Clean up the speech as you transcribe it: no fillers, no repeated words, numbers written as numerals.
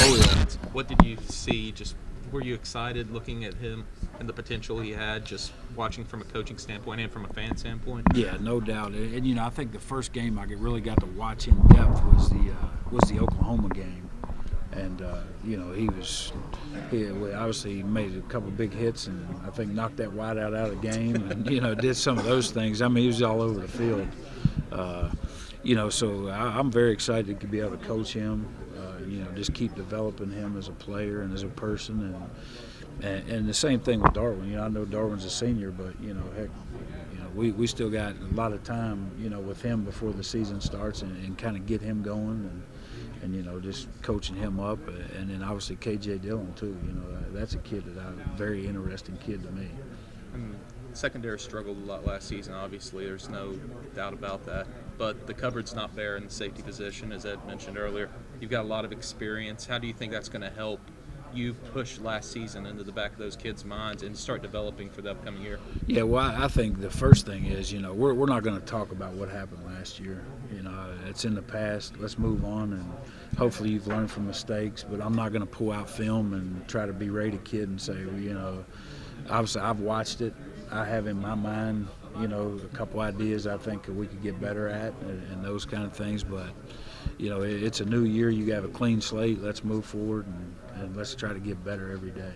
Oh yeah. What did you see? Just were you excited looking at him and the potential he had, just watching from a coaching standpoint and from a fan standpoint? Yeah, no doubt. And I think the first game I really got to watch in depth was the Oklahoma game, and he obviously made a couple big hits, and I think knocked that wideout out of the game, and did some of those things. I mean, he was all over the field. So I'm very excited to be able to coach him. Just keep developing him as a player and as a person, and the same thing with Darwin. I know Darwin's a senior, but heck, we still got a lot of time, with him before the season starts, and kind of get him going, and just coaching him up, and then obviously KJ Dillon too. That's a kid very interesting kid to me. Secondary struggled a lot last season, obviously. There's no doubt about that. But the cupboard's not bare in the safety position, as Ed mentioned earlier. You've got a lot of experience. How do you think that's going to help you push last season into the back of those kids' minds and start developing for the upcoming year? Yeah, well, I think the first thing is, we're not going to talk about what happened last year. It's in the past. Let's move on, and hopefully you've learned from mistakes. But I'm not going to pull out film and try to berate a kid and say, obviously I've watched it. I have in my mind, a couple ideas I think we could get better at, and those kind of things. But, it's a new year. You have a clean slate. Let's move forward, and let's try to get better every day.